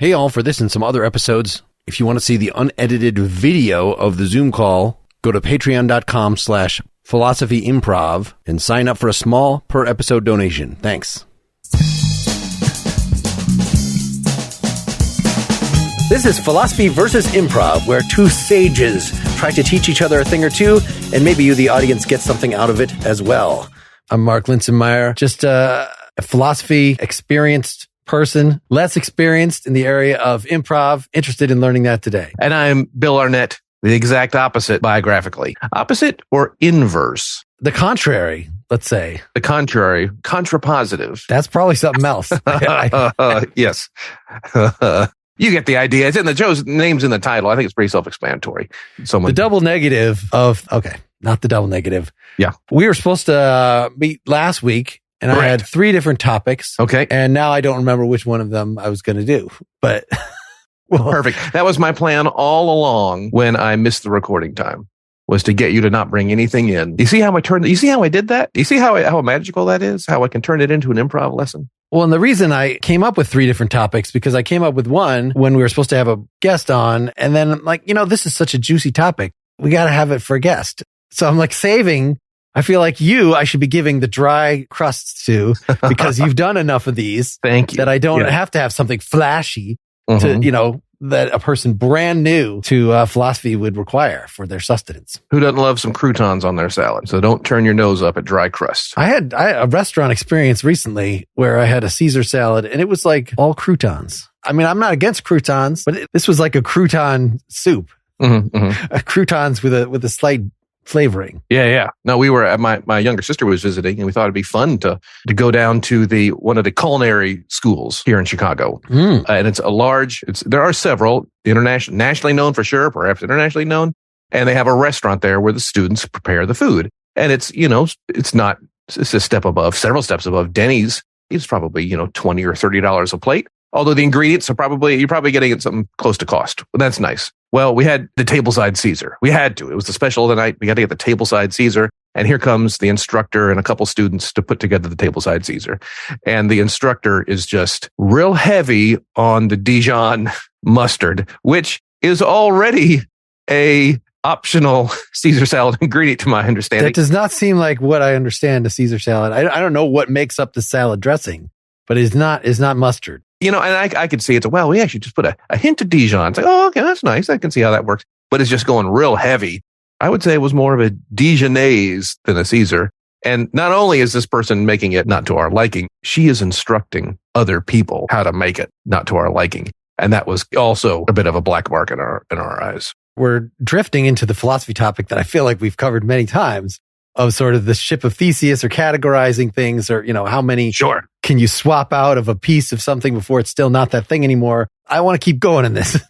Hey all, for this and some other episodes, if you want to see the unedited video of the Zoom call, go to patreon.com/philosophyimprov and sign up for a small per episode donation. Thanks. This is Philosophy versus Improv, where two sages try to teach each other a thing or two, and maybe you, the audience, get something out of it as well. I'm Mark Linsenmeyer, just a philosophy experienced person, less experienced in the area of improv, interested in learning that today. And I'm Bill Arnett, the exact opposite biographically. Opposite or inverse? The contrary, let's say. The contrary, contrapositive. That's probably something else. Yes. You get the idea. It's in the show's name's in the title. I think it's pretty self-explanatory. The double negative of, okay, not the double negative. Yeah. We were supposed to meet last week, and I had 3 different topics. Okay. And now I don't remember which one of them I was going to do. But well, perfect. That was my plan all along when I missed the recording time, was to get you to not bring anything in. You see how I did that? You see how magical that is? How I can turn it into an improv lesson? Well, and the reason I came up with 3 different topics, because I came up with one when we were supposed to have a guest on, and then I'm like, this is such a juicy topic. We got to have it for a guest. So I'm like saving. I feel like I should be giving the dry crusts to, because you've done enough of these. Thank you. That I don't have to have something flashy to, that a person brand new to philosophy would require for their sustenance. Who doesn't love some croutons on their salad? So don't turn your nose up at dry crust. I had a restaurant experience recently where I had a Caesar salad, and it was like all croutons. I mean, I'm not against croutons, but this was like a crouton soup. Croutons with a slight flavoring. Yeah. No, we were my younger sister was visiting, and we thought it'd be fun to go down to one of the culinary schools here in Chicago. And it's there are several nationally known for sure, perhaps internationally known, and they have a restaurant there where the students prepare the food. And it's a step above, several steps above Denny's. It's probably, $20 or $30 a plate. Although the ingredients are you're probably getting it something close to cost. But that's nice. Well, we had the tableside Caesar. We had to. It was the special of the night. We had to get the tableside Caesar. And here comes the instructor and a couple students to put together the tableside Caesar. And the instructor is just real heavy on the Dijon mustard, which is already a optional Caesar salad ingredient to my understanding. That does not seem like what I understand a Caesar salad. I don't know what makes up the salad dressing, but it's not mustard. And I could see it's, we actually just put a hint of Dijon. It's like, oh, okay, that's nice. I can see how that works. But it's just going real heavy. I would say it was more of a Dijonnaise than a Caesar. And not only is this person making it not to our liking, she is instructing other people how to make it not to our liking. And that was also a bit of a black mark in our eyes. We're drifting into the philosophy topic that I feel like we've covered many times, of sort of the ship of Theseus, or categorizing things, or, how many can you swap out of a piece of something before it's still not that thing anymore. I want to keep going in this,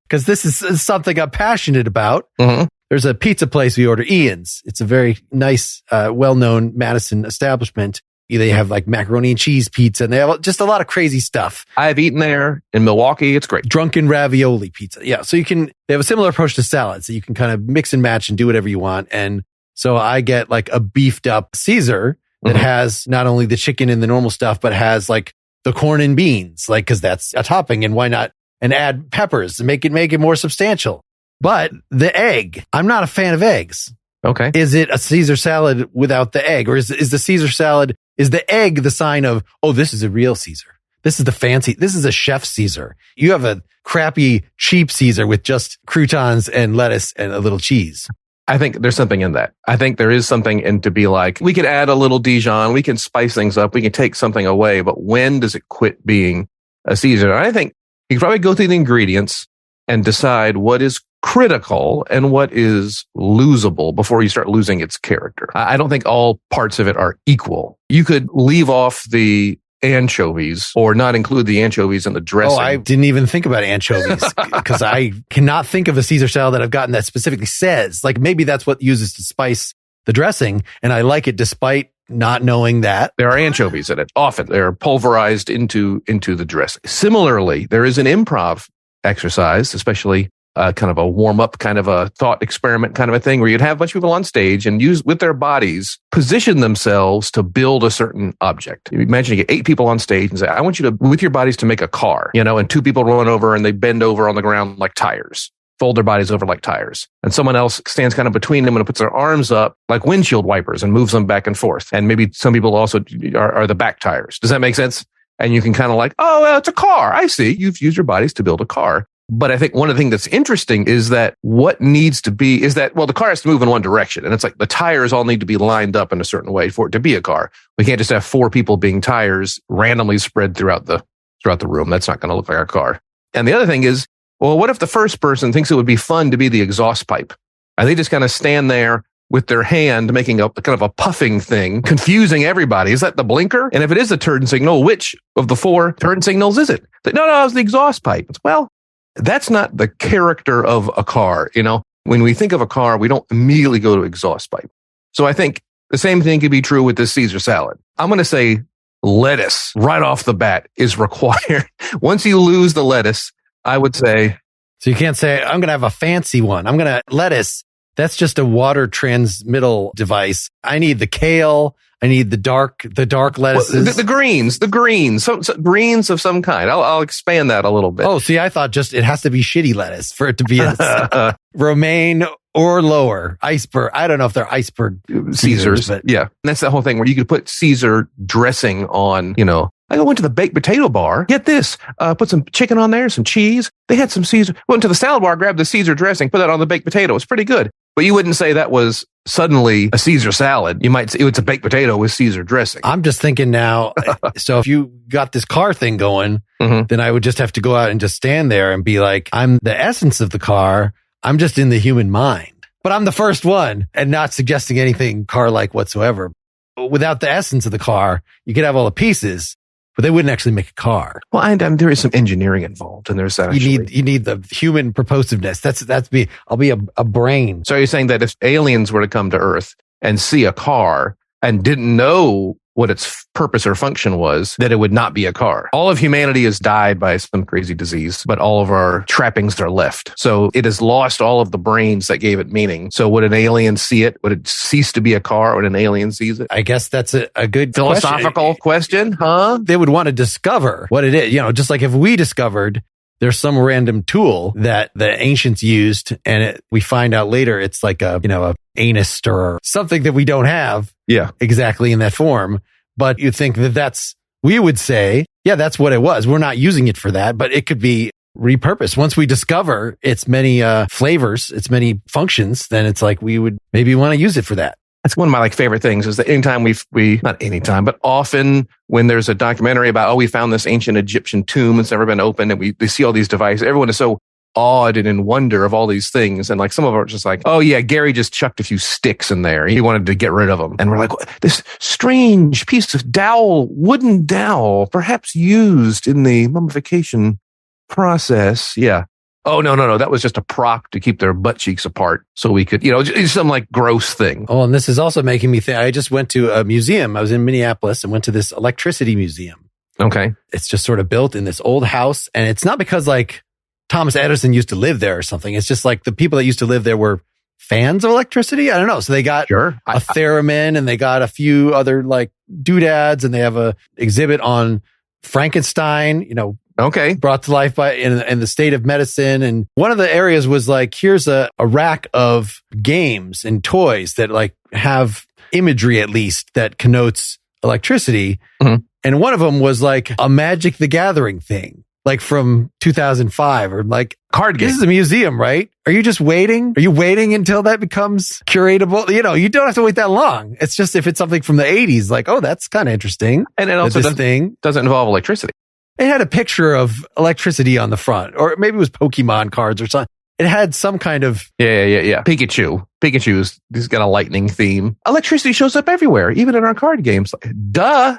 because this is something I'm passionate about. There's a pizza place we order, Ian's. It's a very nice, well-known Madison establishment. They have like macaroni and cheese pizza, and they have just a lot of crazy stuff. I've eaten there in Milwaukee. It's great. Drunken ravioli pizza. Yeah. So they have a similar approach to salads. So you can kind of mix and match and do whatever you want. And so I get like a beefed up Caesar that has not only the chicken and the normal stuff, but has like the corn and beans, like, cause that's a topping, and why not? And add peppers and make it more substantial. But the egg, I'm not a fan of eggs. Okay. Is it a Caesar salad without the egg? Or is the Caesar salad, is the egg the sign of, oh, this is a real Caesar? This is this is a chef Caesar. You have a crappy, cheap Caesar with just croutons and lettuce and a little cheese. I think there's something in that. I think there is something in to be like, we could add a little Dijon, we can spice things up, we can take something away, but when does it quit being a Caesar? And I think you can probably go through the ingredients and decide what is critical and what is losable before you start losing its character. I don't think all parts of it are equal. You could leave off the anchovies or not include the anchovies in the dressing. Oh, I didn't even think about anchovies, because I cannot think of a Caesar salad that I've gotten that specifically says, like, maybe that's what uses to spice the dressing, and I like it despite not knowing that. There are anchovies in it. Often they're pulverized into the dressing. Similarly, there is an improv exercise, especially kind of a warm-up, kind of a thought experiment kind of a thing, where you'd have a bunch of people on stage and use with their bodies, position themselves to build a certain object. Imagine you get 8 people on stage and say, I want you to, with your bodies, to make a car, and 2 people run over and they bend over on the ground like tires, fold their bodies over like tires. And someone else stands kind of between them and puts their arms up like windshield wipers and moves them back and forth. And maybe some people also are the back tires. Does that make sense? And you can kind of like, oh, well, it's a car. I see. You've used your bodies to build a car. But I think one of the things that's interesting is that what needs to be is that, well, the car has to move in one direction. And it's like the tires all need to be lined up in a certain way for it to be a car. We can't just have 4 people being tires randomly spread throughout the room. That's not going to look like a car. And the other thing is, well, what if the first person thinks it would be fun to be the exhaust pipe? And they just kind of stand there with their hand making a kind of a puffing thing, confusing everybody. Is that the blinker? And if it is the turn signal, which of the 4 turn signals is it? No, it's the exhaust pipe. Well, that's not the character of a car. When we think of a car, we don't immediately go to exhaust pipe. So I think the same thing could be true with this Caesar salad. I'm going to say lettuce right off the bat is required. Once you lose the lettuce, I would say. So you can't say, I'm going to have a fancy one. I'm going to lettuce. That's just a water transmittal device. I need the kale. I need the dark lettuces. Well, the greens, so greens of some kind. I'll expand that a little bit. Oh, see, I thought just it has to be shitty lettuce for it to be romaine or lower iceberg. I don't know if they're iceberg Caesars, but yeah. And that's the whole thing where you could put Caesar dressing on, I went to the baked potato bar. Get this, put some chicken on there, some cheese. They had some Caesar. Went to the salad bar, grabbed the Caesar dressing, put that on the baked potato. It's pretty good. But you wouldn't say that was suddenly a Caesar salad. You might say it's a baked potato with Caesar dressing. I'm just thinking now, so if you got this car thing going, then I would just have to go out and just stand there and be like, I'm the essence of the car. I'm just in the human mind. But I'm the first one and not suggesting anything car-like whatsoever. Without the essence of the car, you could have all the pieces, but they wouldn't actually make a car. Well, and there is some engineering involved, and there's that. You need the human purposiveness. That's me. I'll be a brain. So you're saying that if aliens were to come to Earth and see a car and didn't know what its purpose or function was, that it would not be a car. All of humanity has died by some crazy disease, but all of our trappings are left. So it has lost all of the brains that gave it meaning. So would an alien see it? Would it cease to be a car when an alien sees it? I guess that's a good philosophical question, huh? They would want to discover what it is. Just like if we discovered there's some random tool that the ancients used and we find out later it's like a anus or something that we don't have exactly in that form. But you think we would say, yeah, that's what it was. We're not using it for that, but it could be repurposed. Once we discover its many flavors, its many functions, then it's like we would maybe want to use it for that. That's one of my favorite things is that anytime not anytime, but often when there's a documentary about, we found this ancient Egyptian tomb that's never been opened and we see all these devices, everyone is so awed and in wonder of all these things. And like some of them are just like, oh yeah, Gary just chucked a few sticks in there. He wanted to get rid of them. And we're like, this strange piece of wooden dowel, perhaps used in the mummification process. Yeah. Oh, no. That was just a prop to keep their butt cheeks apart so we could, some like gross thing. Oh, and this is also making me think, I just went to a museum. I was in Minneapolis and went to this electricity museum. Okay. It's just sort of built in this old house. And it's not because like Thomas Edison used to live there or something. It's just like the people that used to live there were fans of electricity. I don't know. So they got a theremin and they got a few other like doodads and they have a exhibit on Frankenstein, brought to life by in the state of medicine. And one of the areas was like, here's a rack of games and toys that like have imagery at least that connotes electricity. Mm-hmm. And one of them was like a Magic the Gathering thing, like from 2005 or like card game. This is a museum, right? Are you just waiting? Are you waiting until that becomes curatable? You don't have to wait that long. It's just if it's something from the 80s, like, oh, that's kind of interesting. And it also doesn't involve electricity. It had a picture of electricity on the front, or maybe it was Pokemon cards or something. It had some kind of... Yeah. He's got a lightning theme. Electricity shows up everywhere, even in our card games. Duh.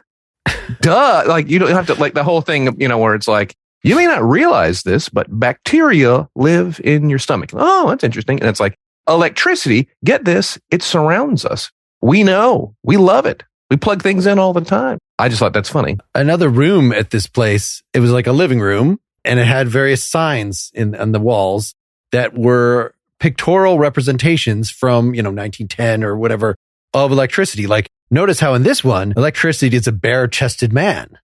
Like, you don't have to, like, the whole thing, where it's like, you may not realize this, but bacteria live in your stomach. Oh, that's interesting. And it's like, electricity, get this, it surrounds us. We know. We love it. We plug things in all the time. I just thought that's funny. Another room at this place, it was like a living room, and it had various signs on the walls. that were pictorial representations from, 1910 or whatever of electricity. Like, notice how in this one, electricity is a bare-chested man.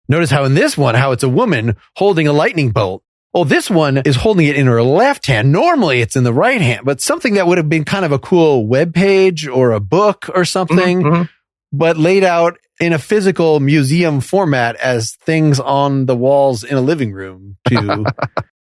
Notice how in this one, how it's a woman holding a lightning bolt. Oh, this one is holding it in her left hand. Normally it's in the right hand, but something that would have been kind of a cool web page or a book or something, but laid out in a physical museum format as things on the walls in a living room to...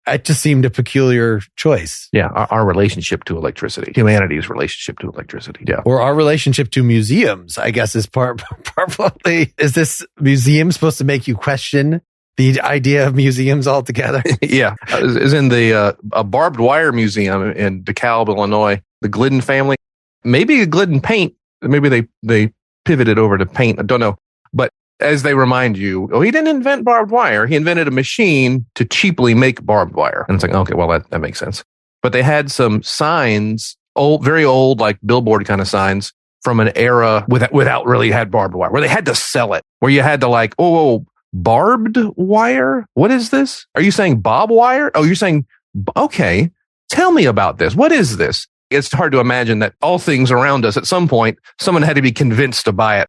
It just seemed a peculiar choice. Yeah, our relationship to electricity, humanity's relationship to electricity. Yeah, or our relationship to museums, I guess, is partly. Is this museum supposed to make you question the idea of museums altogether? Yeah, is in the a barbed wire museum in DeKalb, Illinois. The Glidden family, maybe Glidden paint. Maybe they pivoted over to paint. I don't know, but. As they remind you, he didn't invent barbed wire. He invented a machine to cheaply make barbed wire. And it's like, okay, well, that makes sense. But they had some signs, very old, like billboard kind of signs from an era without really had barbed wire, where they had to sell it, where you had to like, barbed wire? What is this? Are you saying bob wire? Oh, you're saying, okay, tell me about this. What is this? It's hard to imagine that all things around us, at some point, someone had to be convinced to buy it.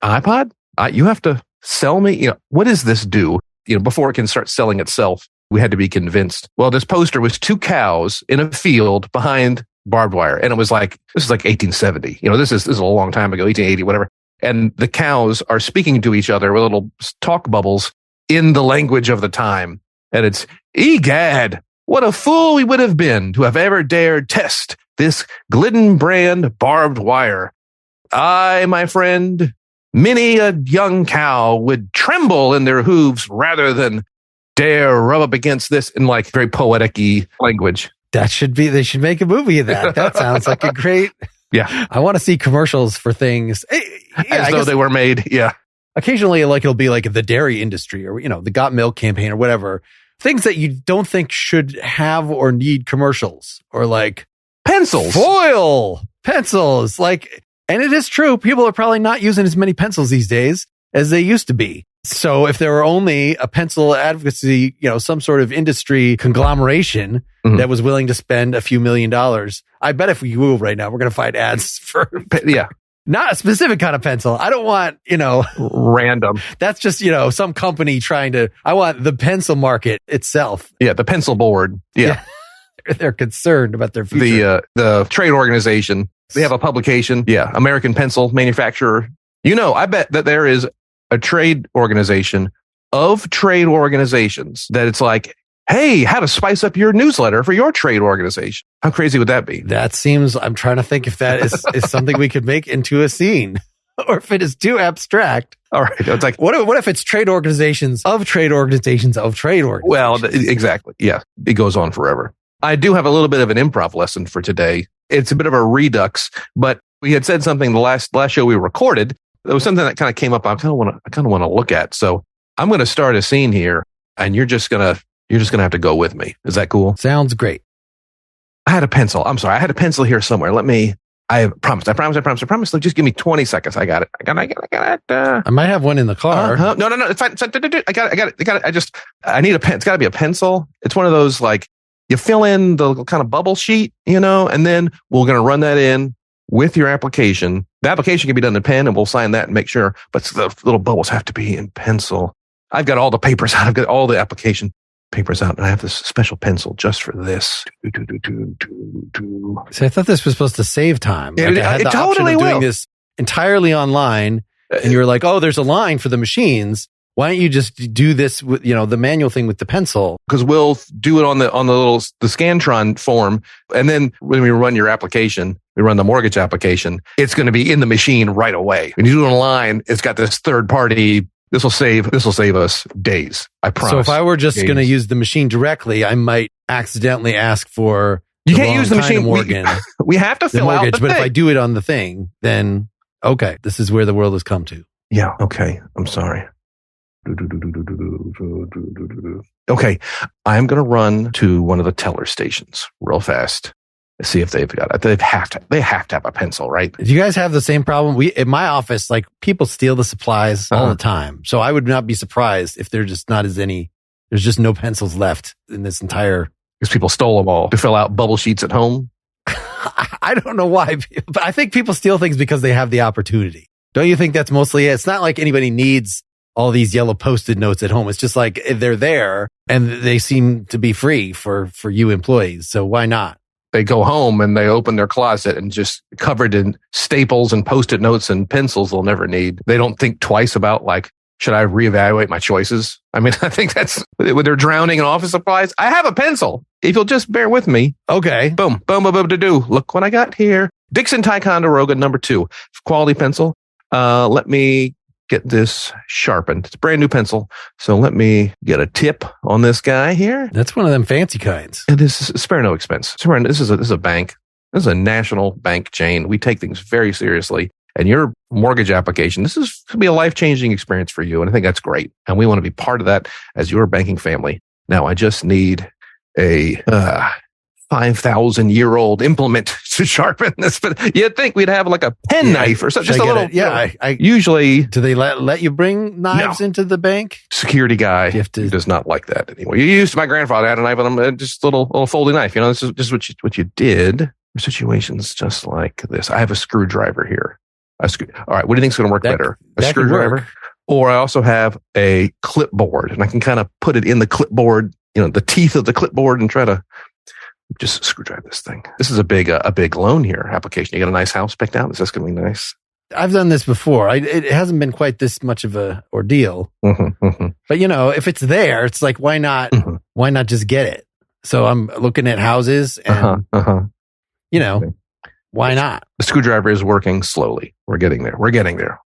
iPod? You have to sell me, what does this do? Before it can start selling itself, we had to be convinced. Well, this poster was 2 cows in a field behind barbed wire. And it was like, this is like 1870. This is a long time ago, 1880, whatever. And the cows are speaking to each other with little talk bubbles in the language of the time. And it's, egad, what a fool we would have been to have ever dared test this Glidden brand barbed wire. I, my friend, many a young cow would tremble in their hooves rather than dare rub up against this in like very poetic-y language. They should make a movie of that. That sounds like a great... Yeah. I want to see commercials for things. As though they were made. Yeah. Occasionally, like it'll be like the dairy industry or, the Got Milk campaign or whatever. Things that you don't think should have or need commercials or like... Pencils. Foil. Pencils. Like... And it is true. People are probably not using as many pencils these days as they used to be. So if there were only a pencil advocacy, some sort of industry conglomeration that was willing to spend a few $1 million, I bet if we Google right now, we're going to find ads for not a specific kind of pencil. I don't want, random. That's just, some company I want the pencil market itself. Yeah. The pencil board. Yeah. They're concerned about their future. The trade organization. They have a publication. Yeah. American Pencil Manufacturer. I bet that there is a trade organization of trade organizations that it's like, hey, how to spice up your newsletter for your trade organization. How crazy would that be? That seems, I'm trying to think if that is something we could make into a scene or if it is too abstract. All right. It's like, what if it's trade organizations of trade organizations of trade organizations? Well, exactly. Yeah. It goes on forever. I do have a little bit of an improv lesson for today. It's a bit of a redux, but we had said something the last show we recorded. There was something that kind of came up. I kind of want to look at. So I'm going to start a scene here, and you're just gonna have to go with me. Is that cool? Sounds great. I had a pencil. I'm sorry. I had a pencil here somewhere. I promise. Look, just give me 20 seconds. I got it. I might have one in the car. No. It's fine. I got it. I need a pen. It's got to be a pencil. It's one of those like. You fill in the kind of bubble sheet, and then we're going to run that in with your application. The application can be done in pen and we'll sign that and make sure, but the little bubbles have to be in pencil. I've got all the papers out. I've got all the application papers out and I have this special pencil just for this. So I thought this was supposed to save time. Like I had the totally option of doing this entirely online and you were like, oh, there's a line for the machines. Why don't you just do this with, the manual thing with the pencil? Because we'll do it on the Scantron form. And then when we run your application, we run the mortgage application, it's going to be in the machine right away. When you do it online, it's got this third party. This will save us days. I promise. So if I were just going to use the machine directly, I might accidentally ask for you can't use the machine. We have to fill out the But thing. if I do it on the thing, then okay, this is where the world has come to. Yeah. Okay. I'm sorry. Okay, I'm going to run to one of the teller stations real fast. See if they've got it. They have to have a pencil, right? Do you guys have the same problem? In my office, like people steal the supplies all the time. So I would not be surprised if there's just no pencils left in this entire Because people stole them all to fill out bubble sheets at home. I don't know why, but I think people steal things because they have the opportunity. Don't you think that's mostly it? It's not like anybody needs all these yellow Post-it notes at home. It's just like they're there and they seem to be free for you employees. So why not? They go home and they open their closet and just covered in staples and Post-it notes and pencils they'll never need. They don't think twice about like, should I reevaluate my choices? I mean, I think that's when they're drowning in office supplies. I have a pencil. If you'll just bear with me. Okay. Boom, boom, boom, boom, to do. Look what I got here. Dixon Ticonderoga #2, quality pencil. Let me get this sharpened. It's a brand new pencil. So let me get a tip on this guy here. That's one of them fancy kinds. And this is spare no expense. This is a bank. This is a national bank chain. We take things very seriously. And your mortgage application, this is going to be a life-changing experience for you. And I think that's great. And we want to be part of that as your banking family. Now, I just need a 5,000-year-old implement to sharpen this. But you'd think we'd have like a pen knife or something. Just a little. Yeah. I usually. Do they let you bring knives into the bank? Security guy he does not like that anymore. My grandfather had a knife on him, just a little folding knife. You know, this is just what you did for situations just like this. I have a screwdriver here. All right, what do you think is going to work better? A screwdriver? Or I also have a clipboard, and I can kind of put it in the clipboard, the teeth of the clipboard, and try to just screwdrive this thing. This is a big loan here application. You got a nice house picked out. Is this going to be nice? I've done this before. It hasn't been quite this much of a ordeal. But if it's there, it's like, why not? Why not just get it? So I'm looking at houses, and why not? The screwdriver is working slowly. We're getting there.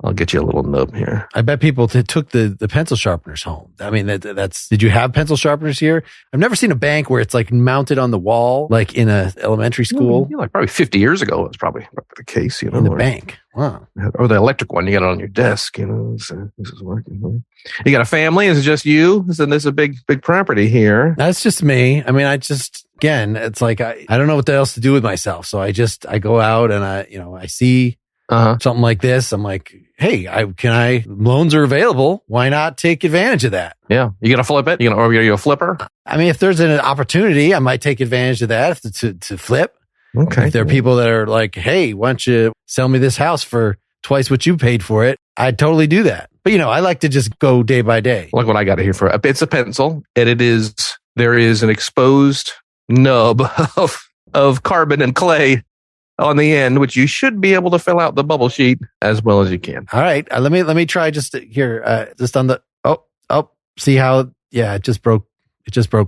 I'll get you a little nub here. I bet people took the pencil sharpeners home. I mean, did you have pencil sharpeners here? I've never seen a bank where it's like mounted on the wall, like in a elementary school. Like probably 50 years ago, it was probably the case, In the bank. Wow. Or the electric one, you got it on your desk, so this is working. You got a family? Is it just you? This is a big property here. That's just me. I mean, again, it's like, I don't know what else to do with myself. So I go out and I see something like this. I'm like, hey, loans are available. Why not take advantage of that? Yeah. You going to flip it? Or are you a flipper? I mean, if there's an opportunity, I might take advantage of that to flip. Okay. If there are people that are like, hey, why don't you sell me this house for twice what you paid for it? I'd totally do that. But I like to just go day by day. Look what I got here for it's a pencil, and there is an exposed nub of carbon and clay on the end, which you should be able to fill out the bubble sheet as well as you can. All right. Let me try just here, just on the, see how, it just broke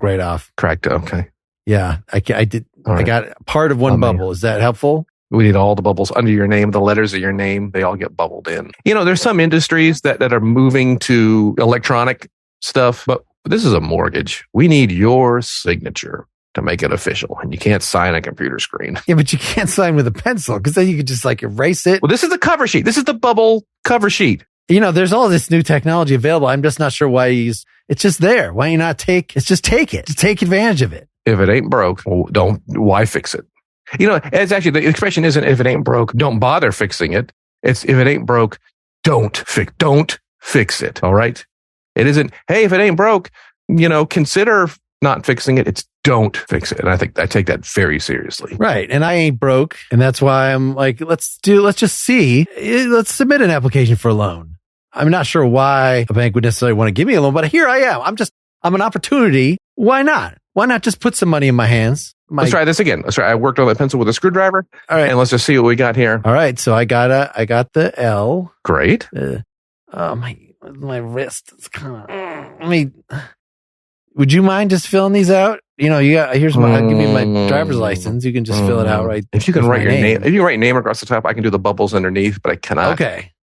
right off. Cracked. Okay. Yeah. I did. Right. I got part of one bubble. Is that helpful? We need all the bubbles under your name, the letters of your name. They all get bubbled in. There's some industries that are moving to electronic stuff, but this is a mortgage. We need your signature to make it official, and you can't sign a computer screen. Yeah, but you can't sign with a pencil because then you could just like erase it. Well, this is the cover sheet. This is the bubble cover sheet. There's all this new technology available. I'm just not sure why it's just there. Why you not take it? Just take advantage of it. If it ain't broke, why fix it? It's actually, the expression isn't if it ain't broke, don't bother fixing it. It's if it ain't broke, don't fix it. All right. It isn't, hey, if it ain't broke, consider not fixing it. It's don't fix it. And I think I take that very seriously. Right. And I ain't broke. And that's why I'm like, let's just see. Let's submit an application for a loan. I'm not sure why a bank would necessarily want to give me a loan, but here I am. I'm an opportunity. Why not? Why not just put some money in my hands? Let's try this again. I worked on that pencil with a screwdriver. All right. And let's just see what we got here. All right. So I got the L. Great. My wrist is kind of, would you mind just filling these out? I'll give you my driver's license. You can just fill it out right. If you can write your name. If you write name across the top, I can do the bubbles underneath, but I cannot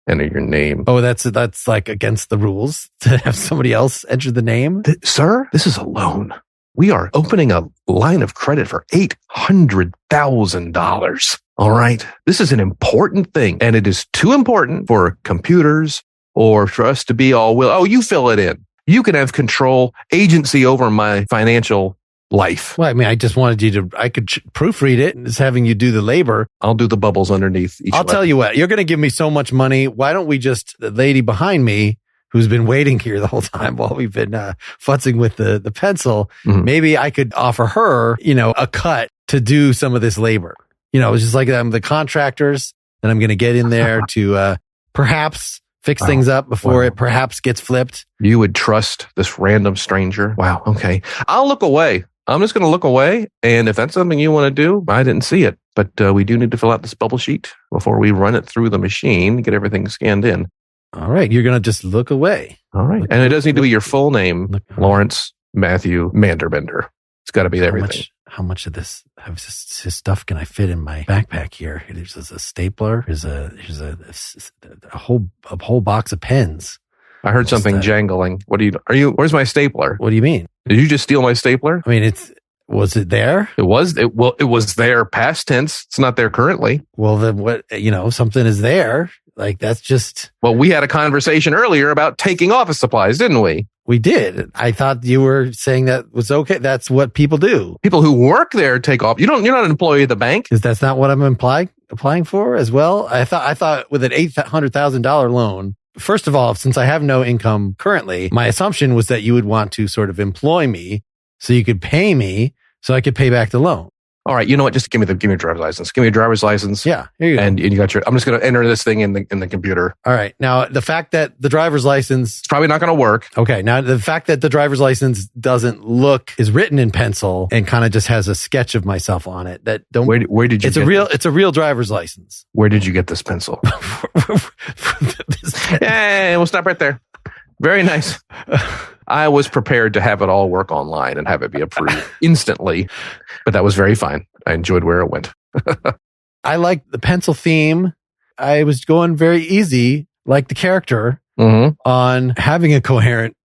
enter your name. Oh, that's like against the rules to have somebody else enter the name? Sir, this is a loan. We are opening a line of credit for $800,000. All right. This is an important thing, and it is too important for computers or for us to be all you fill it in. You can have control, agency over my financial life. Well, I mean, I just wanted I could proofread it and just having you do the labor. I'll do the bubbles underneath each I'll tell you what, you're going to give me so much money. Why don't we the lady behind me who's been waiting here the whole time while we've been futzing with the pencil, maybe I could offer her, a cut to do some of this labor. It's just like I'm the contractors and I'm going to get in there to perhaps fix things up before it perhaps gets flipped. You would trust this random stranger? Wow. Okay. I'll look away. I'm just going to look away. And if that's something you want to do, I didn't see it. But we do need to fill out this bubble sheet before we run it through the machine, get everything scanned in. All right. You're going to just look away. All right. And it does need to be your full name, Lawrence Matthew Manderbender. It's got to be everything. How much of this stuff can I fit in my backpack here? There's a stapler. There's a whole box of pens. I heard something jangling. Where's my stapler? What do you mean? Did you just steal my stapler? I mean, was it there? It was there past tense. It's not there currently. Well, then what, something is there. Like that's just. Well, we had a conversation earlier about taking office supplies, didn't we? We did. I thought you were saying that was okay. That's what people do. People who work there take off. You're not an employee of the bank. Because that's not what I'm applying for as well. I thought with an $800,000 loan, first of all, since I have no income currently, my assumption was that you would want to sort of employ me so you could pay me so I could pay back the loan. All right, you know what? Just give me a driver's license. Give me a driver's license. Yeah, here you go. And you got I'm just going to enter this thing in the computer. All right. Now, the fact that the driver's license... It's probably not going to work. Okay. Now, the fact that the driver's license is written in pencil and kind of just has a sketch of myself on it. Where did you It's a real driver's license. Where did you get this pencil? Hey, we'll stop right there. Very nice. I was prepared to have it all work online and have it be approved instantly, but that was very fine. I enjoyed where it went. I like the pencil theme. I was going very easy, like the character, on having a coherent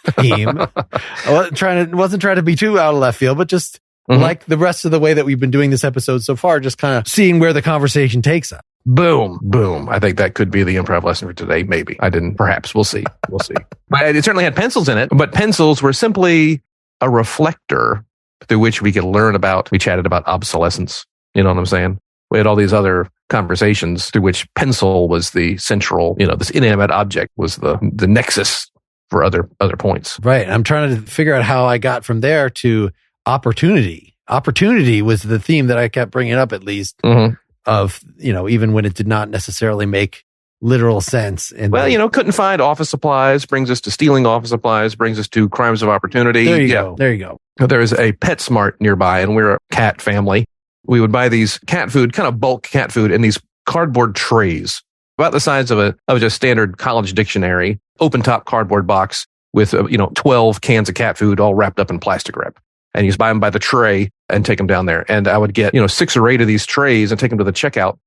theme. I wasn't trying to be too out of left field, but just like the rest of the way that we've been doing this episode so far, just kind of seeing where the conversation takes us. Boom, boom. I think that could be the improv lesson for today. Maybe. I didn't. Perhaps. We'll see. But it certainly had pencils in it, but pencils were simply a reflector through which we chatted about obsolescence. You know what I'm saying? We had all these other conversations through which pencil was the central, this inanimate object was the nexus for other points. Right. I'm trying to figure out how I got from there to opportunity. Opportunity was the theme that I kept bringing up, at least. Of, even when it did not necessarily make literal sense. Couldn't find office supplies, brings us to stealing office supplies, brings us to crimes of opportunity. There you go. There is a PetSmart nearby, and we're a cat family. We would buy these cat food, kind of bulk cat food, in these cardboard trays, about the size of a standard college dictionary, open top cardboard box with 12 cans of cat food all wrapped up in plastic wrap. And you just buy them by the tray and take them down there. And I would get, 6 or 8 of these trays and take them to the checkout.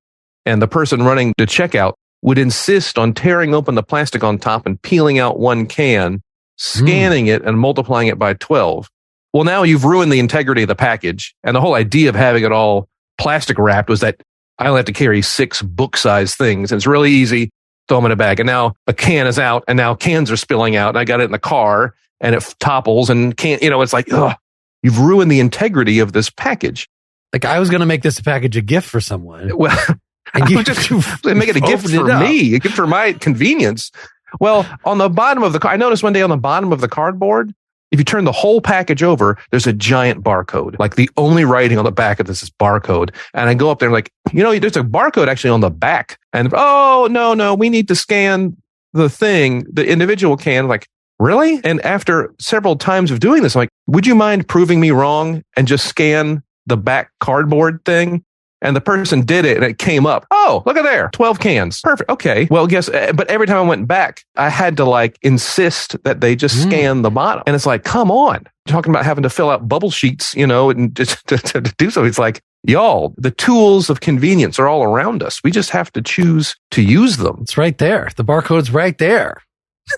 And the person running the checkout would insist on tearing open the plastic on top and peeling out one can, scanning it and multiplying it by 12. Well, now you've ruined the integrity of the package. And the whole idea of having it all plastic wrapped was that I only have to carry 6 book-sized things. And it's really easy. Throw them in a bag. And now a can is out and now cans are spilling out. And I got it in the car and it topples and it's like, ugh. You've ruined the integrity of this package. Like I was going to make this a package of gift for someone. Well, and you just make it a gift for me, a gift for my convenience. Well, on the bottom of I noticed one day on the bottom of the cardboard, if you turn the whole package over, there's a giant barcode. Like the only writing on the back of this is barcode. And I go up there and there's a barcode actually on the back. And no, we need to scan the thing, the individual can. Like, really? And after several times of doing this, I'm like, would you mind proving me wrong and just scan the back cardboard thing? And the person did it and it came up. Oh, look at there. 12 cans. Perfect. Okay. Well, but every time I went back, I had to insist that they just scan the bottom. And it's like, come on. Talking about having to fill out bubble sheets, and just to do so. It's like, y'all, the tools of convenience are all around us. We just have to choose to use them. It's right there. The barcode's right there.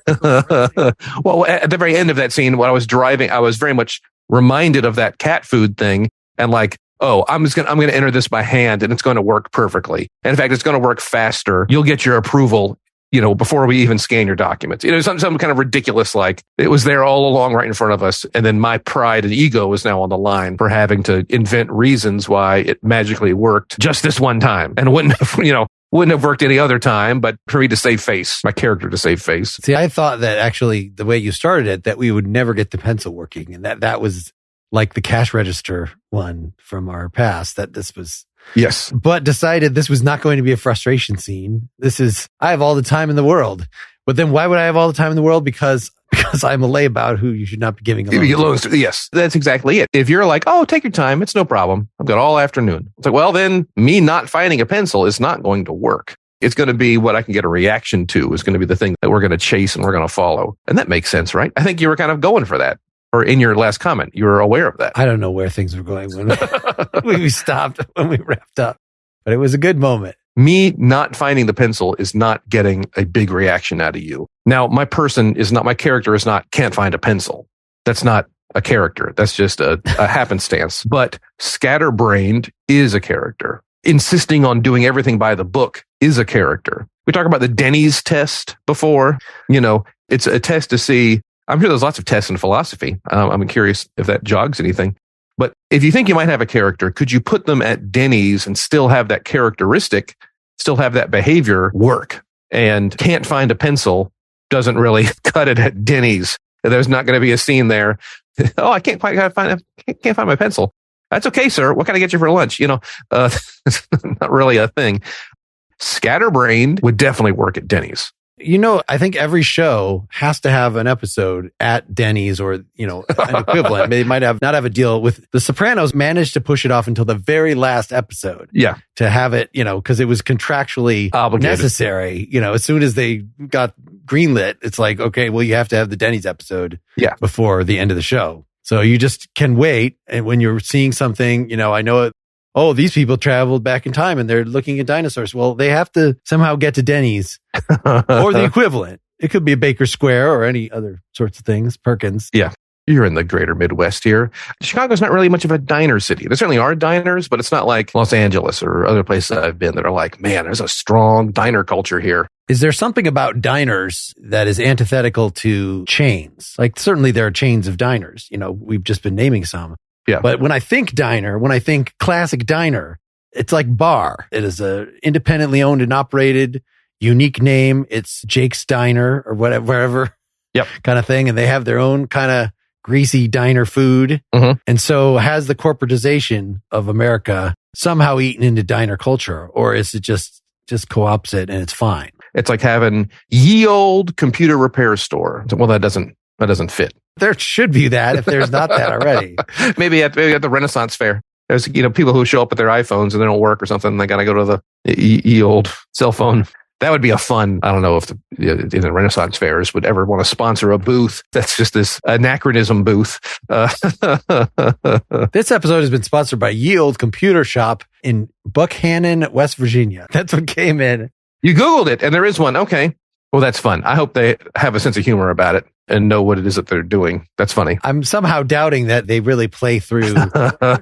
Well, at the very end of that scene, when I was driving, I was very much reminded of that cat food thing. And I'm going to enter this by hand and it's going to work perfectly. And in fact, it's going to work faster. You'll get your approval, before we even scan your documents. Some kind of ridiculous, it was there all along right in front of us. And then my pride and ego is now on the line for having to invent reasons why it magically worked just this one time. And wouldn't have, Wouldn't have worked any other time, but for me to save face, my character to save face. See, I thought that actually the way you started it, that we would never get the pencil working. And that was like the cash register one from our past, that this was... Yes. But decided this was not going to be a frustration scene. I have all the time in the world. But then why would I have all the time in the world? Because I'm a layabout who you should not be giving loans to. Yes, that's exactly it. If you're like, oh, take your time, it's no problem. I've got all afternoon. It's like, well, then me not finding a pencil is not going to work. It's going to be what I can get a reaction to. It's going to be the thing that we're going to chase and we're going to follow. And that makes sense, right? I think you were kind of going for that. Or in your last comment, you were aware of that. I don't know where things were going when we stopped, when we wrapped up. But it was a good moment. Me not finding the pencil is not getting a big reaction out of you. Now, my character is not can't find a pencil. That's not a character. That's just a happenstance. But scatterbrained is a character. Insisting on doing everything by the book is a character. We talked about the Denny's test before. It's a test to see. I'm sure there's lots of tests in philosophy. I'm curious if that jogs anything. But if you think you might have a character, could you put them at Denny's and still have that characteristic, still have that behavior work? And can't find a pencil doesn't really cut it at Denny's. There's not going to be a scene there. Oh, I can't find my pencil. That's okay, sir. What can I get you for lunch? It's not really a thing. Scatterbrained would definitely work at Denny's. I think every show has to have an episode at Denny's or, an equivalent. They might not have a deal with The Sopranos managed to push it off until the very last episode. Yeah. To have it, because it was contractually obligated. Necessary. As soon as they got greenlit, it's like, okay, well, you have to have the Denny's episode before the end of the show. So you just can wait. And when you're seeing something, I know it. Oh, these people traveled back in time and they're looking at dinosaurs. Well, they have to somehow get to Denny's or the equivalent. It could be a Baker Square or any other sorts of things. Perkins. Yeah. You're in the greater Midwest here. Chicago's not really much of a diner city. There certainly are diners, but it's not like Los Angeles or other places I've been that are like, man, there's a strong diner culture here. Is there something about diners that is antithetical to chains? Like certainly there are chains of diners. We've just been naming some. Yeah. But when I think diner, when I think classic diner, it's like bar. It is a independently owned and operated, unique name. It's Jake's Diner or wherever kind of thing. And they have their own kind of greasy diner food. Mm-hmm. And so has the corporatization of America somehow eaten into diner culture? Or is it just co-ops it and it's fine? It's like having ye old computer repair store. Well, that doesn't fit. There should be that if there's not that already. maybe at the Renaissance Fair. There's people who show up with their iPhones and they don't work or something. And they got to go to the old cell phone. That would be a fun. I don't know if the Renaissance Fairs would ever want to sponsor a booth. That's just this anachronism booth. This episode has been sponsored by Ye Old Computer Shop in Buckhannon, West Virginia. That's what came in. You Googled it and there is one. Okay. Well, that's fun. I hope they have a sense of humor about it and know what it is that they're doing. That's funny. I'm somehow doubting that they really play through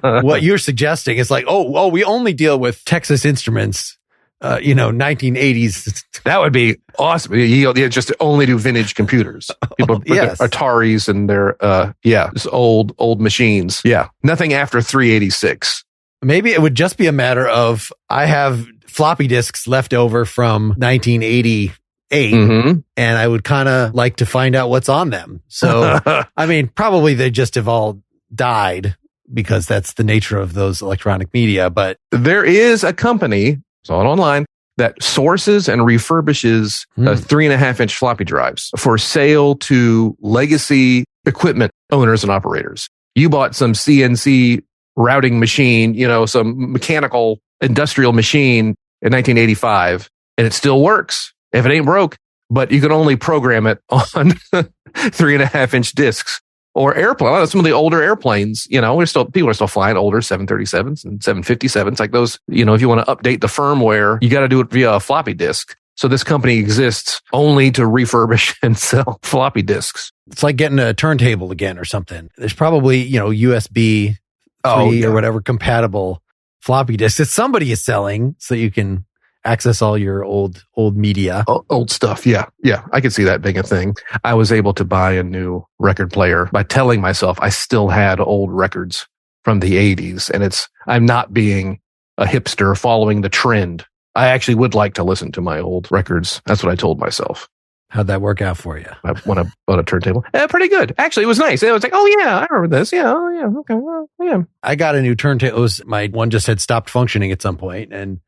what you're suggesting. It's like, oh, we only deal with Texas Instruments, 1980s. That would be awesome. You just only do vintage computers. People put their Ataris and their, just old machines. Yeah. Nothing after 386. Maybe it would just be a matter of I have floppy disks left over from 1988. Mm-hmm. And I would kind of like to find out what's on them. So, I mean, probably they just have all died because that's the nature of those electronic media. But there is a company, saw it online, that sources and refurbishes 3.5-inch floppy drives for sale to legacy equipment owners and operators. You bought some CNC routing machine, some mechanical industrial machine in 1985, and it still works. If it ain't broke, but you can only program it on 3.5-inch discs or airplane. Some of the older airplanes, people are still flying older 737s and 757s. Like those, if you want to update the firmware, you got to do it via a floppy disk. So this company exists only to refurbish and sell floppy disks. It's like getting a turntable again or something. There's probably, USB 3 or whatever compatible floppy disks that somebody is selling so you can access all your old media. Old stuff. Yeah. Yeah. I could see that being a thing. I was able to buy a new record player by telling myself I still had old records from the 80s. And I'm not being a hipster following the trend. I actually would like to listen to my old records. That's what I told myself. How'd that work out for you? When I bought a turntable. Pretty good. Actually, it was nice. It was like, oh yeah, I remember this. Yeah, oh yeah, okay, well, yeah. I got a new turntable. My one just had stopped functioning at some point, and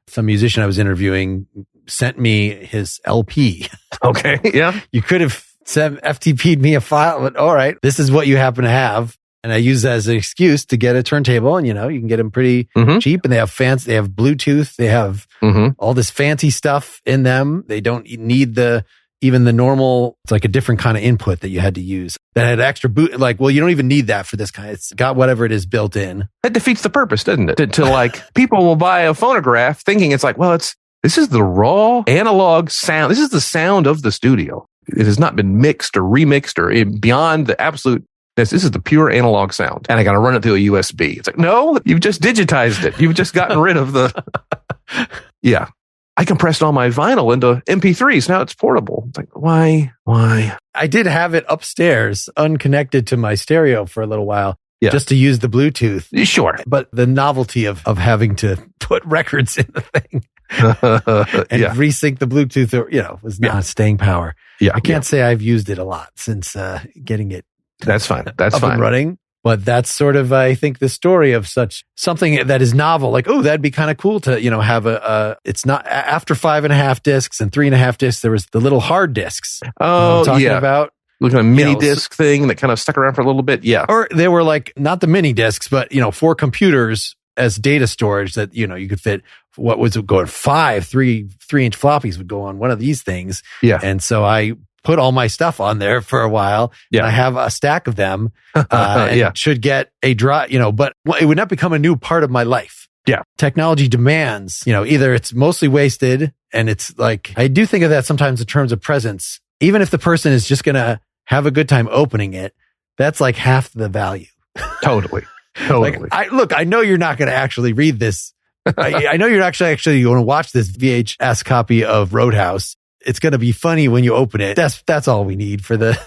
some musician I was interviewing sent me his LP. Okay, yeah. You could have FTP'd me a file, but all right, this is what you happen to have. And I use that as an excuse to get a turntable, and you can get them pretty cheap, and they have they have Bluetooth, they have all this fancy stuff in them. They don't need even the normal, it's like a different kind of input that you had to use that had extra boot. Like, well, you don't even need that for this kind. It's got whatever it is built in. That defeats the purpose, doesn't it? To like, people will buy a phonograph thinking it's like, well, this is the raw analog sound. This is the sound of the studio. It has not been mixed or remixed or beyond the absolute. This is the pure analog sound. And I got to run it through a USB. It's like, no, you've just digitized it. You've just gotten rid of the, yeah. I compressed all my vinyl into MP3s. Now it's portable. It's like, why? I did have it upstairs, unconnected to my stereo for a little while, just to use the Bluetooth. Sure. But the novelty of having to put records in the thing and resync the Bluetooth, was not staying power. Yeah. I can't say I've used it a lot since getting it. That's fine. That's up fine. And running. But that's sort of, I think, the story of something that is novel. Like, oh, that'd be kind of cool to, have it's not after 5.5 discs and 3.5 discs. There was the little hard discs. Oh, talking about. Looking at a mini disc thing that kind of stuck around for a little bit. Yeah. Or they were like, not the mini discs, but, for computers as data storage that, you could fit, what was it going? 3-inch floppies would go on one of these things. Yeah. And so I put all my stuff on there for a while. Yeah. And I have a stack of them. And should get a drive, but it would not become a new part of my life. Yeah. Technology demands, either it's mostly wasted, and it's like, I do think of that sometimes in terms of presence. Even if the person is just going to have a good time opening it, that's like half the value. Totally. Like, I know you're not going to actually read this. I know you're actually going to watch this VHS copy of Roadhouse. It's going to be funny when you open it. That's all we need for the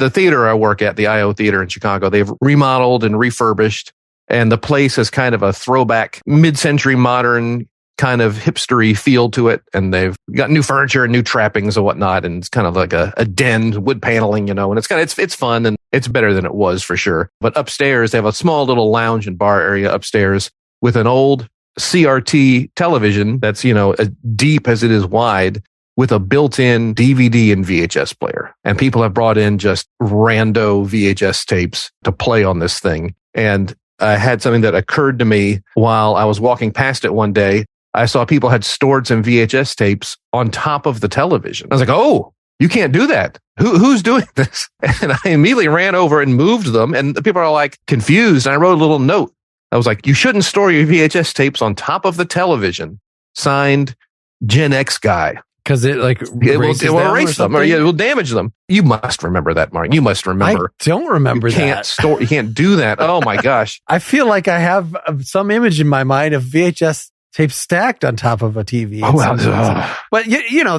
theater I work at, the IO Theater in Chicago. They've remodeled and refurbished, and the place has kind of a throwback, mid-century modern kind of hipstery feel to it. And they've got new furniture and new trappings and whatnot. And it's kind of like a den, wood paneling, and it's fun, and it's better than it was for sure. But upstairs, they have a small little lounge and bar area upstairs with an old CRT television that's, as deep as it is wide, with a built-in DVD and VHS player. And people have brought in just rando VHS tapes to play on this thing. And I had something that occurred to me while I was walking past it one day. I saw people had stored some VHS tapes on top of the television. I was like, oh, you can't do that. Who's doing this? And I immediately ran over and moved them. And the people are like confused. And I wrote a little note. I was like, you shouldn't store your VHS tapes on top of the television. Signed, Gen X guy. Because it will erase them, or it will damage them. You must remember that, Mark. You must remember. I don't remember that. You can't do that. Oh my gosh. I feel like I have some image in my mind of VHS tapes stacked on top of a TV. Oh, well, but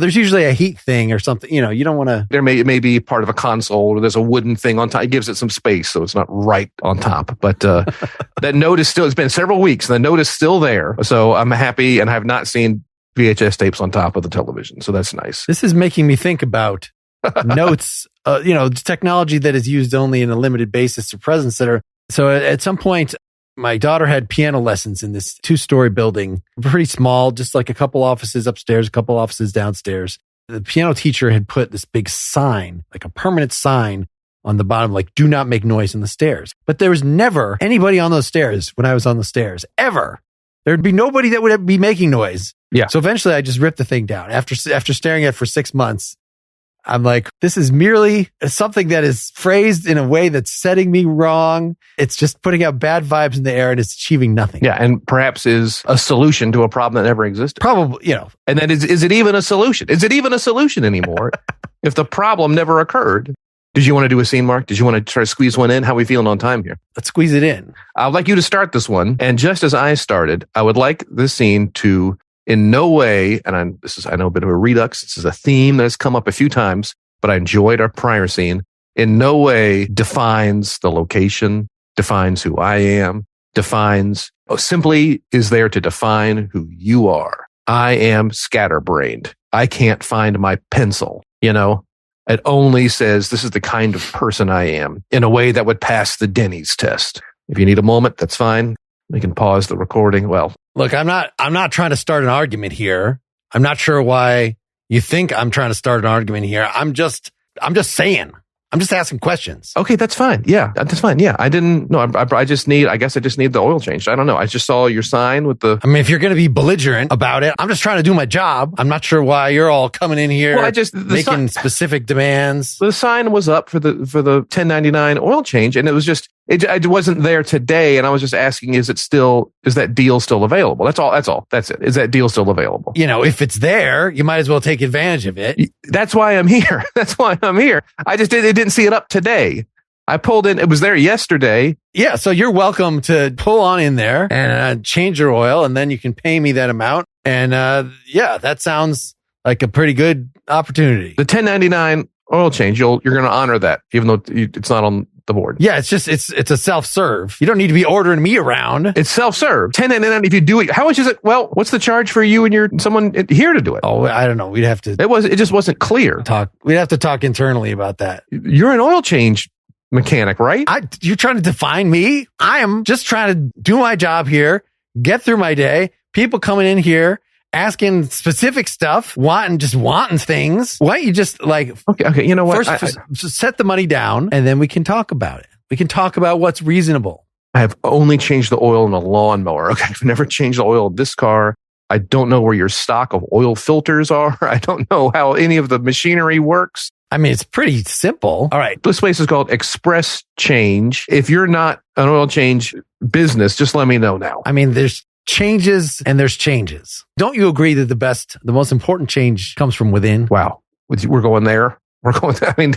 there's usually a heat thing or something. You don't want to. There may be part of a console, or there's a wooden thing on top. It gives it some space, so it's not right on top. But that note is still. It's been several weeks, and the note is still there. So I'm happy, and I have not seen VHS tapes on top of the television. So that's nice. This is making me think about notes, technology that is used only in a limited basis or presence so at some point, my daughter had piano lessons in this 2-story building, pretty small, just like a couple offices upstairs, a couple offices downstairs. The piano teacher had put this big sign, like a permanent sign on the bottom, like, do not make noise on the stairs. But there was never anybody on those stairs when I was on the stairs, ever. There'd be nobody that would be making noise. Yeah. So eventually I just ripped the thing down. After staring at it for 6 months, I'm like, this is merely something that is phrased in a way that's setting me wrong. It's just putting out bad vibes in the air, and it's achieving nothing. Yeah. And perhaps is a solution to a problem that never existed. Probably, And then is it even a solution? Is it even a solution anymore? If the problem never occurred? Did you want to do a scene, Mark? Did you want to try to squeeze one in? How are we feeling on time here? Let's squeeze it in. I'd like you to start this one. And just as I started, I would like this scene to, in no way, and I know a bit of a redux. This is a theme that has come up a few times, but I enjoyed our prior scene. In no way defines the location, defines who I am, simply is there to define who you are. I am scatterbrained. I can't find my pencil, It only says this is the kind of person I am in a way that would pass the Denny's test. If you need a moment, that's fine. We can pause the recording. Well, look, I'm not trying to start an argument here. I'm not sure why you think I'm trying to start an argument here. I'm just saying. I'm just asking questions. Okay, that's fine. Yeah, that's fine. Yeah, I guess I just need the oil changed. I don't know. I just saw your sign with the... I mean, if you're going to be belligerent about it, I'm just trying to do my job. I'm not sure why you're all coming in here making specific demands. The sign was up for the 1099 oil change, and it was just... It wasn't there today, and I was just asking, is that deal still available? That's all. That's it. Is that deal still available? If it's there, you might as well take advantage of it. That's why I'm here. I just didn't see it up today. I pulled in. It was there yesterday. Yeah, so you're welcome to pull on in there and change your oil, and then you can pay me that amount. And that sounds like a pretty good opportunity. The 1099 oil change, you're going to honor that, even though it's not on the board. Yeah, it's a self-serve. You don't need to be ordering me around. It's self-serve. 1099 if you do it. How much is it? Well, what's the charge for you and someone here to do it? Oh, I don't know. We'd have to... It just wasn't clear. We'd have to talk internally about that. You're an oil change mechanic, right? You're trying to define me? I am just trying to do my job here, get through my day. People coming in here asking specific stuff, wanting things. Why don't you just okay, you know what? First, just set the money down, and then we can talk about it. We can talk about what's reasonable. I have only changed the oil in a lawnmower. Okay, I've never changed the oil in this car. I don't know where your stock of oil filters are. I don't know how any of the machinery works. I mean, it's pretty simple. All right. This place is called Express Change. If you're not an oil change business, just let me know now. I mean, there's changes and there's changes. Don't you agree that the most important change comes from within? Wow. We're going there. I mean,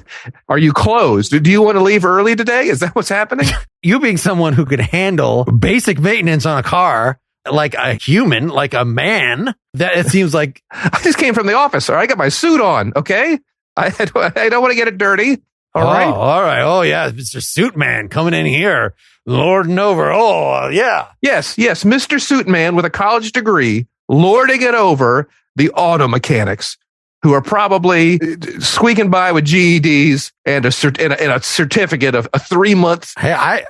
are you closed? Do you want to leave early today? Is that what's happening? You being someone who could handle basic maintenance on a car like a human, like a man, that it seems like... I just came from the office, sir. I got my suit on, okay? I don't want to get it dirty. All right. Oh, yeah. Mr. Suit Man coming in here, lording over. Oh, yeah. Yes. Mr. Suit Man with a college degree, lording it over the auto mechanics who are probably squeaking by with GEDs and a certificate of a 3-month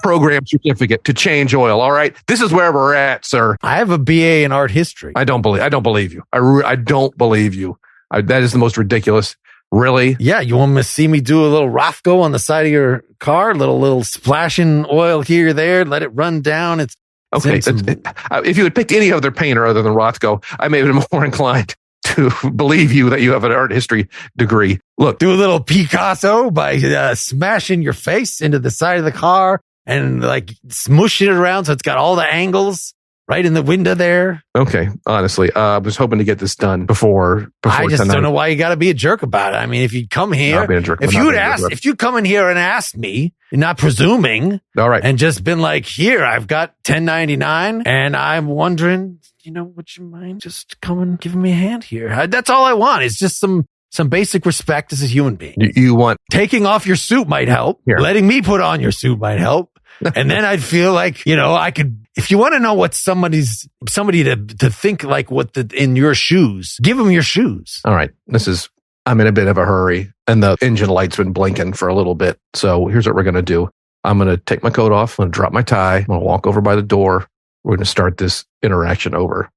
program certificate to change oil. All right. This is where we're at, sir. I have a BA in art history. I don't believe you. I don't believe you. That is the most ridiculous. Really? Yeah, you want to see me do a little Rothko on the side of your car, little splashing oil here or there, let it run down. It's okay. If you had picked any other painter other than Rothko, I may have been more inclined to believe you that you have an art history degree. Look, do a little Picasso by smashing your face into the side of the car and smushing it around so it's got all the angles. Right in the window there. Okay, honestly, I was hoping to get this done before. I just don't know why you got to be a jerk about it. I mean, if you come here, if you come in here and ask me, not presuming, all right, and just been like, here, I've got 1099, and I'm wondering, would you mind just coming, giving me a hand here? That's all I want. It's just some basic respect as a human being. You want taking off your suit might help. Here. Letting me put on your suit might help. And then I'd feel like, I could, if you want to know what somebody to think like in your shoes, give them your shoes. All right. I'm in a bit of a hurry and the engine light's been blinking for a little bit. So here's what we're going to do. I'm going to take my coat off. I'm going to drop my tie. I'm going to walk over by the door. We're going to start this interaction over.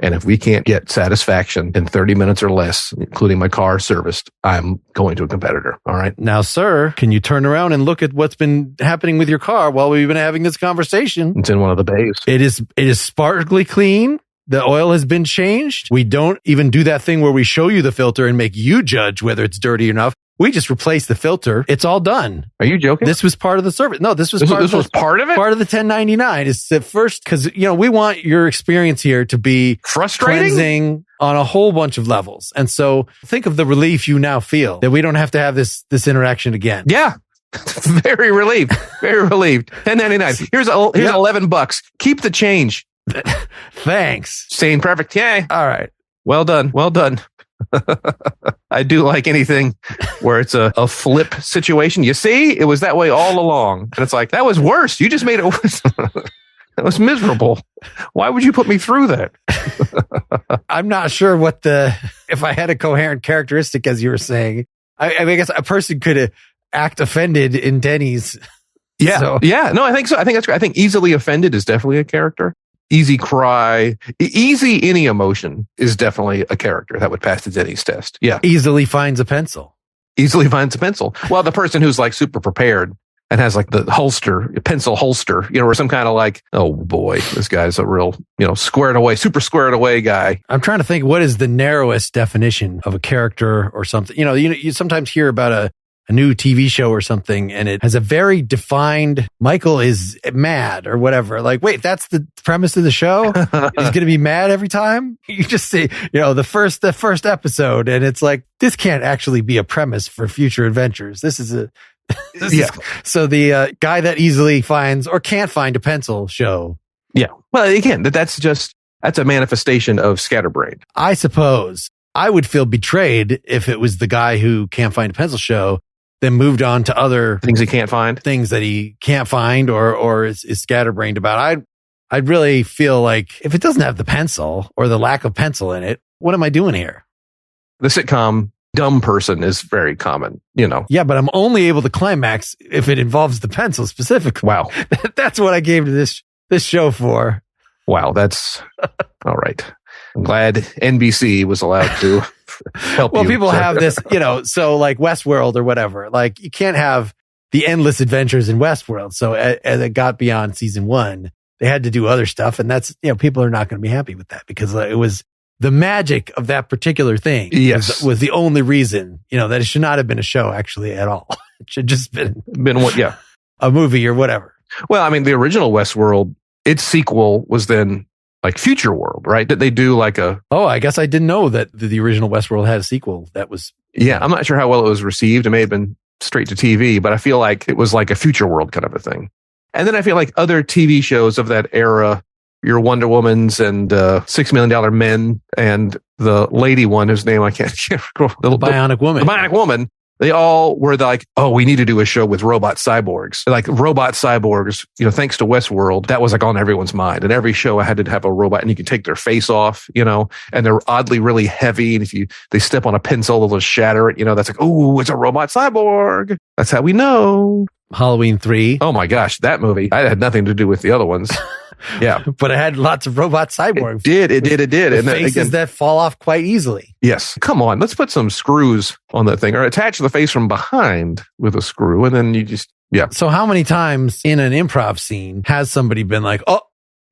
And if we can't get satisfaction in 30 minutes or less, including my car serviced, I'm going to a competitor. All right. Now, sir, can you turn around and look at what's been happening with your car while we've been having this conversation? It's in one of the bays. It is sparkly clean. The oil has been changed. We don't even do that thing where we show you the filter and make you judge whether it's dirty enough. We just replaced the filter. It's all done. Are you joking? This was part of the service. No, this was part of it? Part of the 1099 is the first, because, we want your experience here to be frustrating, cleansing on a whole bunch of levels. And so think of the relief you now feel that we don't have to have this interaction again. Yeah. Very relieved. Very relieved. 1099. Here's $11. Keep the change. Thanks. Saying perfect. Yay. All right. Well done. I do like anything where it's a flip situation. You see, it was that way all along. And it's like, that was worse. You just made it worse. That was miserable. Why would you put me through that? I'm not sure if I had a coherent characteristic, as you were saying. I mean, I guess a person could act offended in Denny's. Yeah. So. Yeah. No, I think so. I think that's great. I think easily offended is definitely a character. Easy cry, easy any emotion is definitely a character that would pass the Denny's test. Yeah. Easily finds a pencil. Easily finds a pencil. Well, the person who's like super prepared and has like the pencil holster, or some kind of like, oh boy, this guy's a real, super squared away guy. I'm trying to think, what is the narrowest definition of a character or something? You sometimes hear about a new TV show or something, and it has a very defined, Michael is mad or whatever. Like, wait, that's the premise of the show? He's going to be mad every time? You just say, the first episode, and it's like, this can't actually be a premise for future adventures. So the guy that easily finds or can't find a pencil show. Yeah. Well, again, that's a manifestation of scatterbrain. I suppose I would feel betrayed if it was the guy who can't find a pencil show, then moved on to other things he can't find, things that he can't find or is scatterbrained about. I'd really feel like if it doesn't have the pencil or the lack of pencil in it, what am I doing here? The sitcom dumb person is very common, Yeah, but I'm only able to climax if it involves the pencil specifically. Wow. That's what I gave to this show for. Wow, that's all right. I'm glad NBC was allowed to help you. Well, people have this, so like Westworld or whatever. Like you can't have the endless adventures in Westworld. So as it got beyond season 1, they had to do other stuff. And that's, people are not going to be happy with that because it was the magic of that particular thing. Yes. Was the only reason, that it should not have been a show actually at all. It should just been what? Yeah. A movie or whatever. Well, I mean, the original Westworld, its sequel was then like Future World, right? Did they do like a... Oh, I guess I didn't know that the original Westworld had a sequel that was... Yeah, I'm not sure how well it was received. It may have been straight to TV, but I feel like it was like a Future World kind of a thing. And then I feel like other TV shows of that era, your Wonder Womans and $6 Million Men and the lady one whose name I can't recall. The Bionic Woman. The Bionic Woman. They all were like, oh, we need to do a show with robot cyborgs. Like robot cyborgs, thanks to Westworld, that was like on everyone's mind. And every show I had to have a robot and you could take their face off, and they're oddly really heavy. And if they step on a pencil, they'll just shatter it. That's like, oh, it's a robot cyborg. That's how we know. Halloween 3. Oh my gosh, that movie. I had nothing to do with the other ones. Yeah. But it had lots of robot cyborgs. It did. And faces that fall off quite easily. Yes. Come on. Let's put some screws on that thing or attach the face from behind with a screw. And then you just, yeah. So how many times in an improv scene has somebody been like, oh,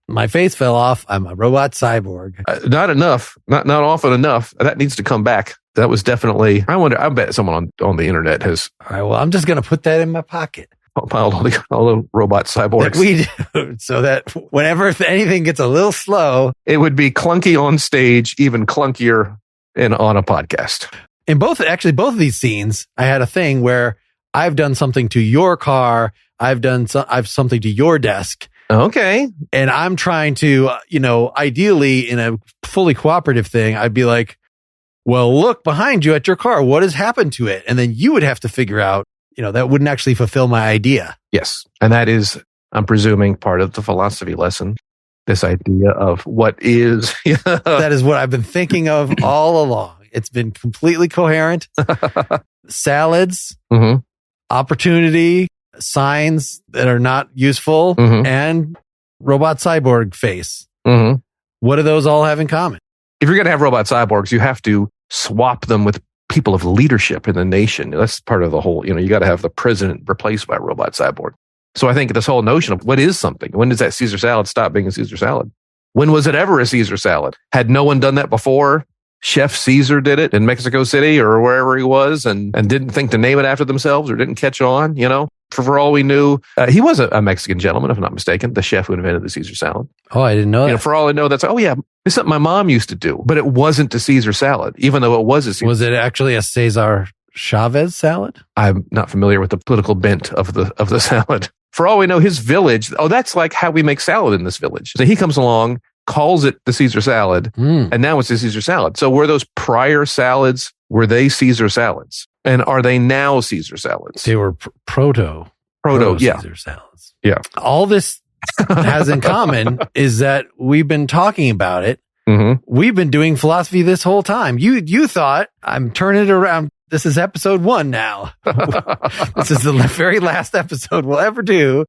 my face fell off. I'm a robot cyborg. Not enough. Not often enough. That needs to come back. That was definitely, I bet someone on the internet has. All right. Well, I'm just going to put that in my pocket. Piled all the robot cyborgs. That we do, so that whenever anything gets a little slow, it would be clunky on stage, even clunkier on a podcast. In both of these scenes, I had a thing where I've done something to your car, I've something to your desk. Okay. And I'm trying to, ideally in a fully cooperative thing, I'd be like, well, look behind you at your car. What has happened to it? And then you would have to figure out, that wouldn't actually fulfill my idea. Yes. And that is, I'm presuming, part of the philosophy lesson. This idea of what is. That is what I've been thinking of all along. It's been completely coherent. Salads, opportunity, signs that are not useful, and robot cyborg face. What do those all have in common? If you're going to have robot cyborgs, you have to swap them with people of leadership in the nation. That's part of the whole, you got to have the president replaced by a robot cyborg. So I think this whole notion of what is something? When does that Caesar salad stop being a Caesar salad? When was it ever a Caesar salad? Had no one done that before? Chef Caesar did it in Mexico City or wherever he was and didn't think to name it after themselves or didn't catch on, For all we knew, he was a Mexican gentleman, if I'm not mistaken, the chef who invented the Caesar salad. Oh, I didn't know that. For all I know, that's, it's something my mom used to do, but it wasn't a Caesar salad, even though it was a Caesar. Was it actually a Cesar Chavez salad? I'm not familiar with the political bent of the salad. For all we know, his village, that's like how we make salad in this village. So he comes along, calls it the Caesar salad, and now it's the Caesar salad. So were those prior salads, were they Caesar salads? And are they now Caesar salads? They were proto yeah. Caesar salads. Yeah. All this has in common is that we've been talking about it. Mm-hmm. We've been doing philosophy this whole time. You thought I'm turning it around. This is episode 1 now. This is the very last episode we'll ever do.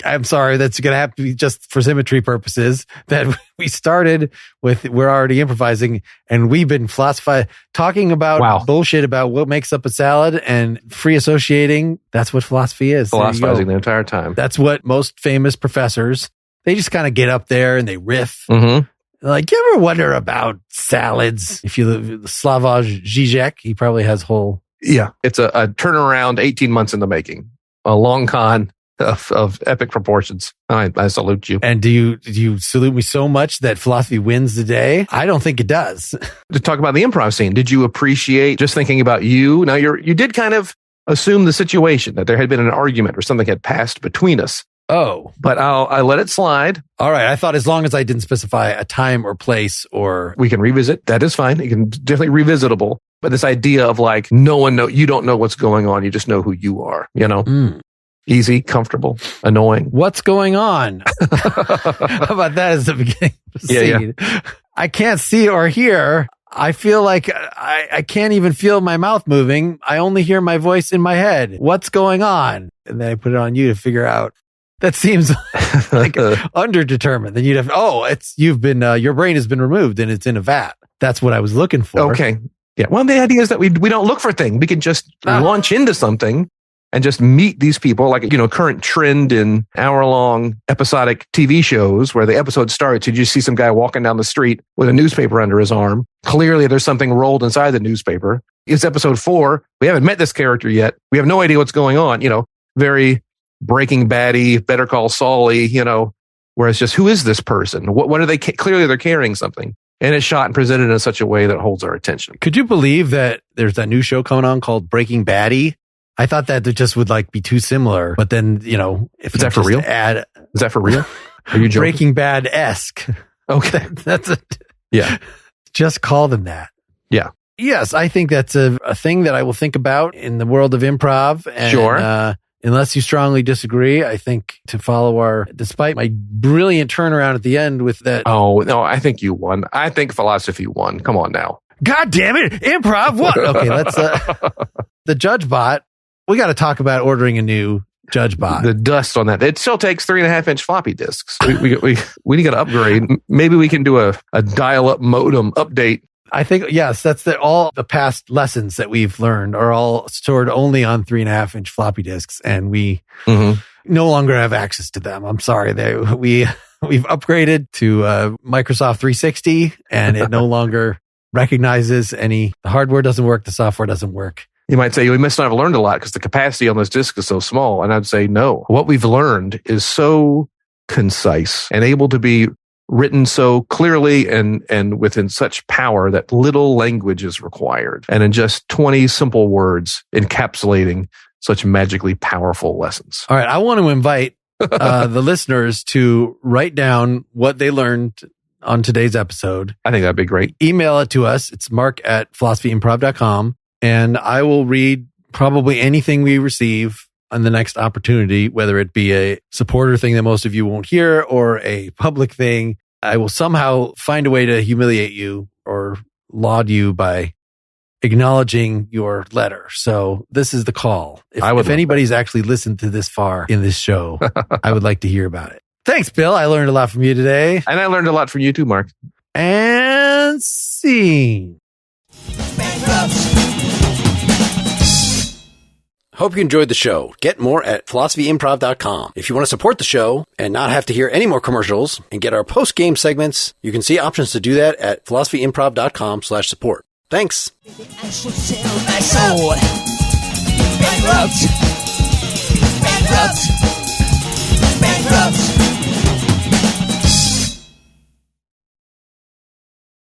I'm sorry, that's going to have to be just for symmetry purposes that we started with. We're already improvising, and we've been talking about bullshit about what makes up a salad and free associating. That's what philosophy is. Philosophizing the entire time. That's what most famous professors, they just kind of get up there and they riff. Mm-hmm. Like, you ever wonder about salads? If you live Slavoj Žižek, he probably has whole. Yeah, it's a turnaround 18 months in the making. A long con of epic proportions. I salute you. And do you salute me so much that philosophy wins the day? I don't think it does. To talk about the improv scene, did you appreciate just thinking about you? Now you did kind of assume the situation that there had been an argument or something had passed between us. Oh, but I let it slide. All right. I thought as long as I didn't specify a time or place or we can revisit, that is fine. It can definitely revisitable. But this idea of like, you don't know what's going on. You just know who you are, Easy, comfortable, annoying. What's going on? How about that as the beginning of the scene? Yeah. I can't see or hear. I feel like I can't even feel my mouth moving. I only hear my voice in my head. What's going on? And then I put it on you to figure out. That seems like underdetermined. Then you'd have, your brain has been removed and it's in a vat. That's what I was looking for. Okay. Yeah. Well, the idea is that we don't look for things. We can just launch into something and just meet these people, like, current trend in hour-long episodic TV shows where the episode starts, you just see some guy walking down the street with a newspaper under his arm. Clearly, there's something rolled inside the newspaper. It's episode 4. We haven't met this character yet. We have no idea what's going on. Very Breaking Bad-y, Better Call Saul-y, where it's just, who is this person? What are they? Clearly, they're carrying something. And it's shot and presented in such a way that holds our attention. Could you believe that there's that new show coming on called Breaking Bad-y? I thought that it just would be too similar, but then, if is that for real? Is that for real? Are you joking? Breaking Bad-esque. Okay. That's it. Yeah. Just call them that. Yeah. Yes. I think that's a thing that I will think about in the world of improv. And, sure. Unless you strongly disagree, I think to follow despite my brilliant turnaround at the end with that. Oh, no, I think you won. I think philosophy won. Come on now. God damn it. Improv won. Okay. Let's, the judge bot. We got to talk about ordering a new judge bot. The dust on that. It still takes 3.5-inch floppy disks. We need to upgrade. Maybe we can do a dial-up modem update. I think, yes, that's all the past lessons that we've learned are all stored only on 3.5-inch floppy disks. And we no longer have access to them. I'm sorry. We've upgraded to Microsoft 360 and it no longer recognizes the hardware doesn't work. The software doesn't work. You might say, we must not have learned a lot because the capacity on this disk is so small. And I'd say, no. What we've learned is so concise and able to be written so clearly and within such power that little language is required. And in just 20 simple words, encapsulating such magically powerful lessons. All right. I want to invite the listeners to write down what they learned on today's episode. I think that'd be great. Email it to us. It's mark@philosophyimprov.com. And I will read probably anything we receive on the next opportunity, whether it be a supporter thing that most of you won't hear or a public thing. I will somehow find a way to humiliate you or laud you by acknowledging your letter. So this is the call. If anybody's actually listened to this far in this show, I would like to hear about it. Thanks, Bill. I learned a lot from you today. And I learned a lot from you too, Mark. And scene. Hope you enjoyed the show. Get more at philosophyimprov.com. If you want to support the show and not have to hear any more commercials and get our post-game segments, you can see options to do that at philosophyimprov.com/support. Thanks. I should sell my soul. Bankrupt. Bankrupt. Bankrupt.